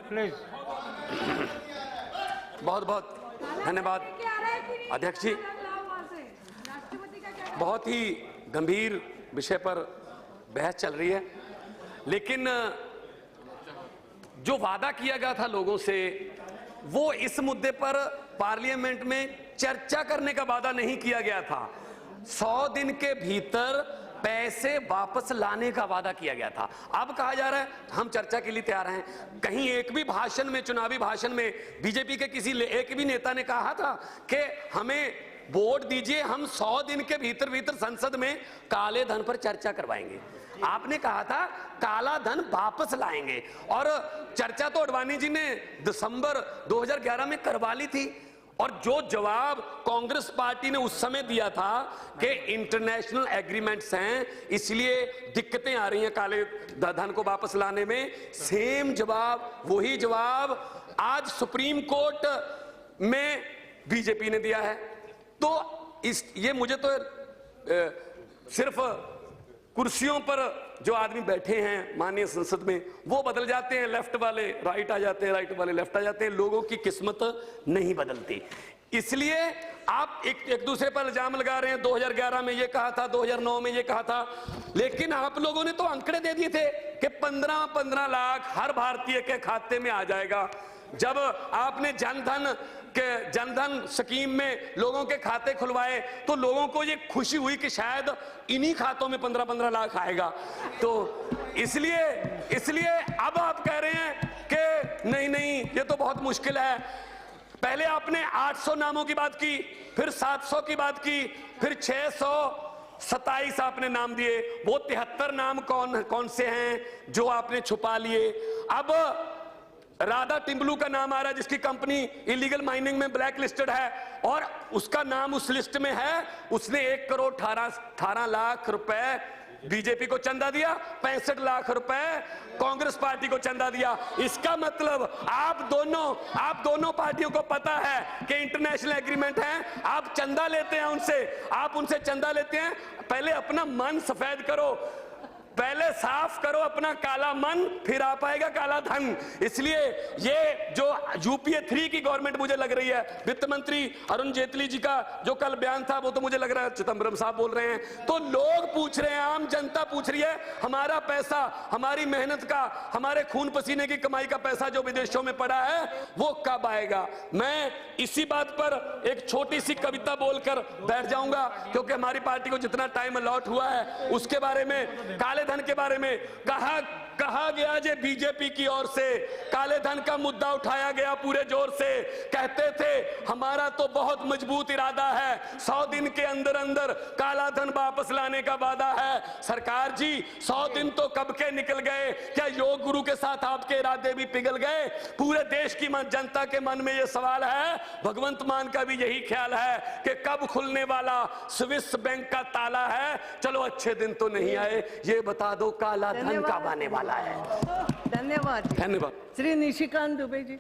Please. बहुत बहुत धन्यवाद अध्यक्ष जी। बहुत ही गंभीर विषय पर बहस चल रही है, लेकिन जो वादा किया गया था लोगों से, वो इस मुद्दे पर पार्लियामेंट में चर्चा करने का वादा नहीं किया गया था। 100 दिन के भीतर पैसे वापस लाने का वादा किया गया था। अब कहा जा रहा है हम चर्चा के लिए तैयार हैं। कहीं एक भी भाषण में, चुनावी भाषण में बीजेपी के किसी एक भी नेता ने कहा था कि हमें वोट दीजिए, हम 100 दिन के भीतर भीतर संसद में काले धन पर चर्चा करवाएंगे। आपने कहा था काला धन वापस लाएंगे, और चर्चा तो अडवाणी जी ने दिसंबर 2011 में करवा ली थी। और जो जवाब कांग्रेस पार्टी ने उस समय दिया था कि इंटरनेशनल एग्रीमेंट्स हैं, इसलिए दिक्कतें आ रही हैं काले धन को वापस लाने में, सेम जवाब, वही जवाब आज सुप्रीम कोर्ट में बीजेपी ने दिया है। तो ये मुझे तो सिर्फ कुर्सियों पर जो आदमी बैठे हैं माननीय संसद में, वो बदल जाते हैं, लेफ्ट वाले राइट आ जाते हैं, राइट वाले लेफ्ट आ जाते हैं, लोगों की किस्मत नहीं बदलती। इसलिए आप एक दूसरे पर इल्जाम लगा रहे हैं। 2011 में ये कहा था, 2009 में ये कहा था, लेकिन आप लोगों ने तो आंकड़े दे दिए थे कि 15-15 लाख हर भारतीय के खाते में आ जाएगा। जब आपने जनधन स्कीम में लोगों के खाते खुलवाए तो लोगों को ये खुशी हुई कि शायद इन्हीं खातों में 15-15 लाख आएगा। तो इसलिए अब आप कह रहे हैं कि नहीं ये तो बहुत मुश्किल है। पहले आपने 800 नामों की बात की, फिर 700 की बात की, फिर 627 आपने नाम दिए। वो 73 नाम कौन से हैं जो आपने छुपा लिए? अब राधा टिम्बलू का नाम आ रहा है, जिसकी कंपनी इलीगल माइनिंग में ब्लैक लिस्टेड है, और उसका नाम उस लिस्ट में है। उसने 1,18 लाख रुपए बीजेपी को चंदा दिया, 65 लाख रुपए कांग्रेस पार्टी को चंदा दिया। इसका मतलब आप दोनों पार्टियों को पता है कि इंटरनेशनल एग्रीमेंट है। आप चंदा लेते हैं उनसे, आप उनसे चंदा लेते हैं। पहले अपना मन सफेद करो, पहले साफ करो अपना काला मन, फिर आ पाएगा काला धन। इसलिए ये जो यूपीए 3 की गवर्नमेंट मुझे लग रही है, वित्त मंत्री अरुण जेटली जी का जो कल बयान था, वो तो मुझे लग रहा है चिदम्बरम साहब बोल रहे हैं। तो लोग पूछ रहे हैं, आम जनता पूछ रही है, हमारा पैसा, हमारी मेहनत का, हमारे खून पसीने की कमाई का पैसा जो विदेशों में पड़ा है, वो कब आएगा? मैं इसी बात पर एक छोटी सी कविता बोलकर बैठ जाऊंगा, क्योंकि हमारी पार्टी को जितना टाइम अलॉट हुआ है उसके बारे में, काले धन के बारे में कहा गया जे बीजेपी की ओर से काले धन का मुद्दा उठाया गया पूरे जोर से। कहते थे हमारा तो बहुत मजबूत इरादा है, 100 दिन के अंदर अंदर काला धन वापस लाने का वादा है। सरकार जी 100 दिन तो कब के निकल गए, क्या योग गुरु के साथ आपके इरादे भी पिघल गए? पूरे देश की जनता के मन में यह सवाल है, भगवंत मान का भी यही ख्याल है कि कब खुलने वाला स्विस बैंक का ताला है। चलो अच्छे दिन तो नहीं आए, ये बता दो काला धन कब आने वाला है। धन्यवाद। धन्यवाद। श्री निशिकांत दुबे जी।